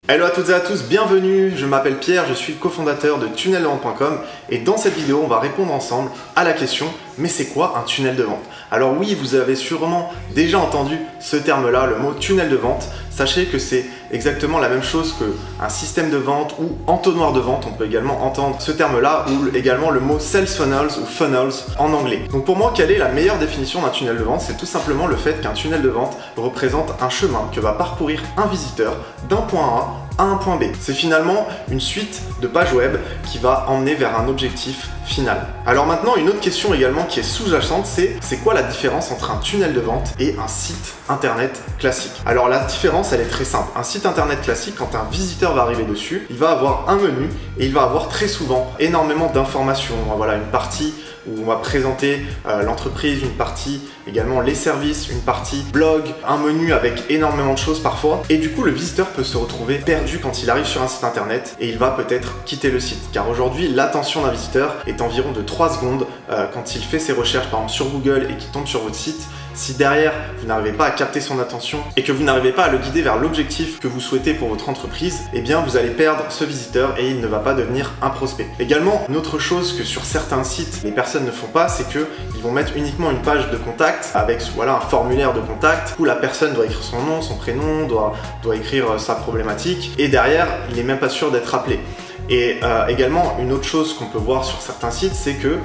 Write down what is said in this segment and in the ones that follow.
Hello à toutes et à tous, bienvenue, je m'appelle Pierre, je suis le cofondateur de tunnelvente.com et dans cette vidéo on va répondre ensemble à la question mais c'est quoi un tunnel de vente? Alors oui, vous avez sûrement déjà entendu ce terme là, le mot tunnel de vente. Sachez que c'est exactement la même chose qu'un système de vente ou entonnoir de vente, on peut également entendre ce terme là, ou également le mot sales funnels ou funnels en anglais. Donc pour moi, quelle est la meilleure définition d'un tunnel de vente? C'est tout simplement le fait qu'un tunnel de vente représente un chemin que va parcourir un visiteur d'un point A à un point B. C'est finalement une suite de pages web qui va emmener vers un objectif final. Alors maintenant, une autre question également qui est sous-jacente, c'est quoi la différence entre un tunnel de vente et un site internet classique? Alors la différence, elle est très simple. Un site internet classique, quand un visiteur va arriver dessus, il va avoir un menu et il va avoir très souvent énormément d'informations. Voilà, une partie où on va présenter l'entreprise, une partie également les services, une partie blog, un menu avec énormément de choses parfois. Et du coup, le visiteur peut se retrouver perdu quand il arrive sur un site internet et il va peut-être quitter le site. Car aujourd'hui, l'attention d'un visiteur est environ de 3 secondes quand il fait ses recherches par exemple sur Google et qu'il tombe sur votre site. Si derrière, vous n'arrivez pas à capter son attention et que vous n'arrivez pas à le guider vers l'objectif que vous souhaitez pour votre entreprise, eh bien vous allez perdre ce visiteur et il ne va pas devenir un prospect. Également, une autre chose que sur certains sites, les personnes ne font pas, c'est qu'ils vont mettre uniquement une page de contact avec voilà, un formulaire de contact où la personne doit écrire son nom, son prénom, doit écrire sa problématique et derrière, il n'est même pas sûr d'être appelé. Et également, une autre chose qu'on peut voir sur certains sites, c'est que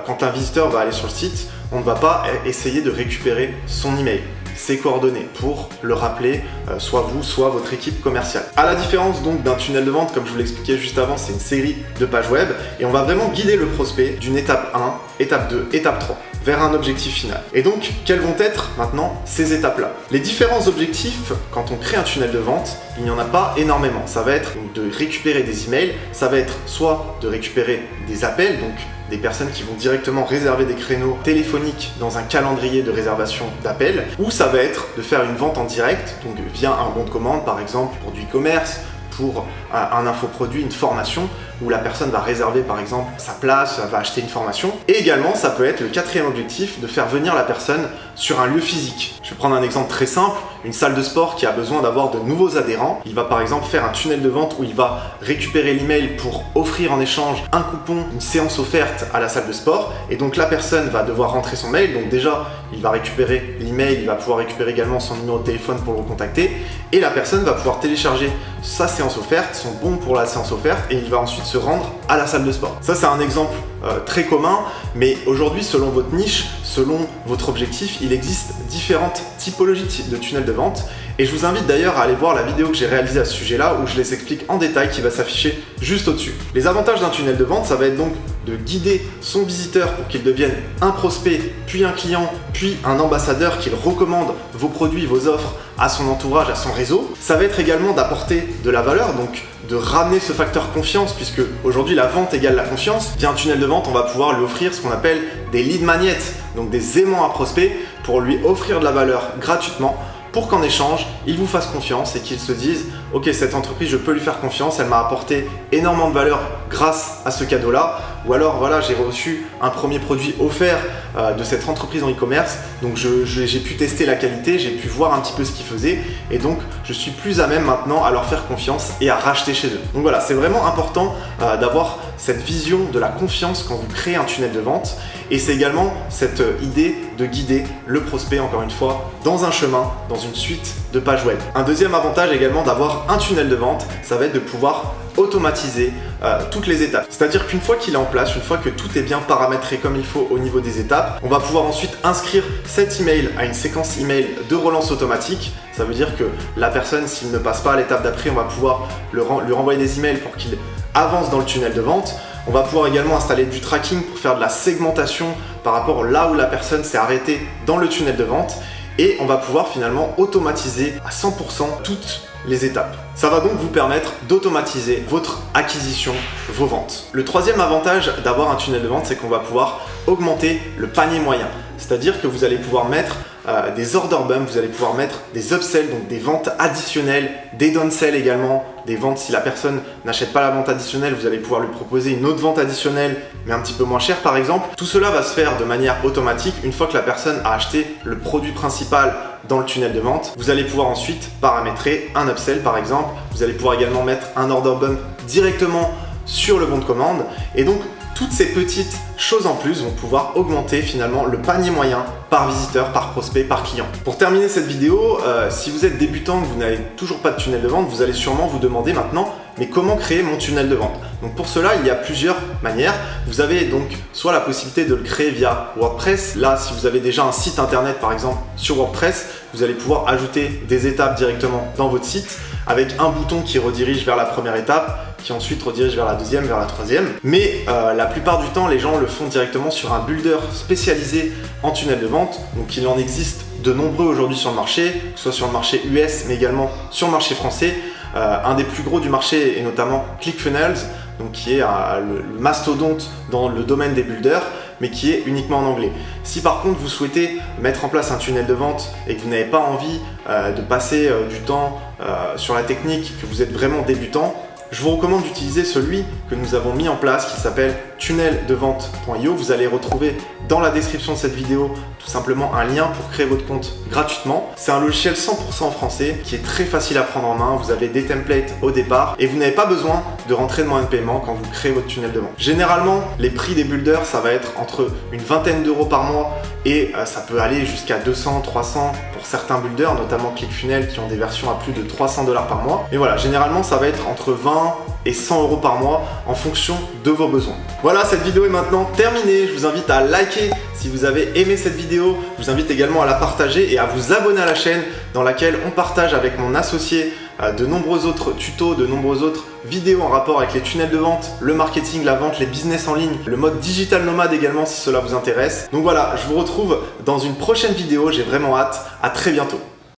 quand un visiteur va aller sur le site, on ne va pas essayer de récupérer son email, ses coordonnées pour le rappeler, soit vous, soit votre équipe commerciale. À la différence donc d'un tunnel de vente, comme je vous l'expliquais juste avant, c'est une série de pages web et on va vraiment guider le prospect d'une étape 1, étape 2, étape 3 vers un objectif final. Et donc, quelles vont être maintenant ces étapes-là? Les différents objectifs, quand on crée un tunnel de vente, il n'y en a pas énormément. Ça va être de récupérer des emails, ça va être soit de récupérer des appels, donc des personnes qui vont directement réserver des créneaux téléphoniques dans un calendrier de réservation d'appels, ou ça va être de faire une vente en direct, donc via un bon de commande par exemple pour du e-commerce, pour un infoproduit, une formation, où la personne va réserver par exemple sa place, va acheter une formation. Et également, ça peut être le quatrième objectif, de faire venir la personne sur un lieu physique. Je vais prendre un exemple très simple, une salle de sport qui a besoin d'avoir de nouveaux adhérents. Il va par exemple faire un tunnel de vente où il va récupérer l'email pour offrir en échange un coupon, une séance offerte à la salle de sport. Et donc la personne va devoir rentrer son mail. Donc déjà, il va récupérer l'email, il va pouvoir récupérer également son numéro de téléphone pour le contacter. Et la personne va pouvoir télécharger sa séance offerte, son bon pour la séance offerte, et il va ensuite se rendre à la salle de sport. Ça, c'est un exemple très commun, mais aujourd'hui, selon votre niche, selon votre objectif, il existe différentes typologies de tunnels de vente. Et je vous invite d'ailleurs à aller voir la vidéo que j'ai réalisée à ce sujet-là, où je les explique en détail, qui va s'afficher juste au-dessus. Les avantages d'un tunnel de vente, ça va être donc de guider son visiteur pour qu'il devienne un prospect, puis un client, puis un ambassadeur qu'il recommande vos produits, vos offres à son entourage, à son réseau. Ça va être également d'apporter de la valeur, donc de ramener ce facteur confiance, puisque aujourd'hui la vente égale la confiance. Via un tunnel de vente, on va pouvoir lui offrir ce qu'on appelle des lead magnets, donc des aimants à prospects, pour lui offrir de la valeur gratuitement, pour qu'en échange, il vous fasse confiance et qu'il se dise « Ok, cette entreprise, je peux lui faire confiance, elle m'a apporté énormément de valeur grâce à ce cadeau-là. » Ou alors, voilà, j'ai reçu un premier produit offert de cette entreprise en e-commerce, donc j'ai pu tester la qualité, j'ai pu voir un petit peu ce qu'ils faisaient, et donc je suis plus à même maintenant à leur faire confiance et à racheter chez eux. Donc voilà, c'est vraiment important d'avoir cette vision de la confiance quand vous créez un tunnel de vente, et c'est également cette idée de guider le prospect, encore une fois, dans un chemin, dans une suite de pages web. Un deuxième avantage également d'avoir un tunnel de vente, ça va être de pouvoir automatiser toutes les étapes. C'est-à-dire qu'une fois qu'il est en place, une fois que tout est bien paramétré comme il faut au niveau des étapes, on va pouvoir ensuite inscrire cet email à une séquence email de relance automatique. Ça veut dire que la personne, s'il ne passe pas à l'étape d'après, on va pouvoir lui renvoyer des emails pour qu'il avance dans le tunnel de vente. On va pouvoir également installer du tracking pour faire de la segmentation par rapport là où la personne s'est arrêtée dans le tunnel de vente. Et on va pouvoir finalement automatiser à 100% toutes les étapes. Ça va donc vous permettre d'automatiser votre acquisition, vos ventes. Le troisième avantage d'avoir un tunnel de vente, c'est qu'on va pouvoir augmenter le panier moyen. C'est-à-dire que vous allez pouvoir mettre des order bumps, vous allez pouvoir mettre des upsells, donc des ventes additionnelles, des downsells également, des ventes si la personne n'achète pas la vente additionnelle, vous allez pouvoir lui proposer une autre vente additionnelle mais un petit peu moins chère par exemple. Tout cela va se faire de manière automatique une fois que la personne a acheté le produit principal dans le tunnel de vente. Vous allez pouvoir ensuite paramétrer un upsell par exemple. Vous allez pouvoir également mettre un order bump directement sur le bon de commande. Et donc, toutes ces petites choses en plus vont pouvoir augmenter finalement le panier moyen par visiteur, par prospect, par client. Pour terminer cette vidéo, si vous êtes débutant, que vous n'avez toujours pas de tunnel de vente, vous allez sûrement vous demander maintenant, mais comment créer mon tunnel de vente? Donc pour cela, il y a plusieurs manières. Vous avez donc soit la possibilité de le créer via WordPress. Là, si vous avez déjà un site internet par exemple sur WordPress, vous allez pouvoir ajouter des étapes directement dans votre site avec un bouton qui redirige vers la première étape, qui ensuite redirige vers la deuxième, vers la troisième. Mais la plupart du temps, les gens le font directement sur un builder spécialisé en tunnel de vente. Donc il en existe de nombreux aujourd'hui sur le marché, que ce soit sur le marché US, mais également sur le marché français. Un des plus gros du marché est notamment ClickFunnels, donc qui est le mastodonte dans le domaine des builders, mais qui est uniquement en anglais. Si par contre vous souhaitez mettre en place un tunnel de vente et que vous n'avez pas envie de passer du temps sur la technique, que vous êtes vraiment débutant, je vous recommande d'utiliser celui que nous avons mis en place qui s'appelle tunneldevente.io. Vous allez retrouver dans la description de cette vidéo tout simplement un lien pour créer votre compte gratuitement. C'est un logiciel 100% français qui est très facile à prendre en main. Vous avez des templates au départ et vous n'avez pas besoin de rentrer de moyen de paiement quand vous créez votre tunnel de vente. Généralement, les prix des builders, ça va être entre une vingtaine d'euros par mois et ça peut aller jusqu'à 200, 300 pour certains builders, notamment ClickFunnels qui ont des versions à plus de 300 $ par mois. Mais voilà, généralement, ça va être entre 20 et 100 € par mois en fonction de vos besoins. Voilà, cette vidéo est maintenant terminée. Je vous invite à liker si vous avez aimé cette vidéo. Je vous invite également à la partager et à vous abonner à la chaîne dans laquelle on partage avec mon associé de nombreux autres tutos, de nombreuses autres vidéos en rapport avec les tunnels de vente, le marketing, la vente, les business en ligne, le mode digital nomade également si cela vous intéresse. Donc voilà, je vous retrouve dans une prochaine vidéo. J'ai vraiment hâte. À très bientôt.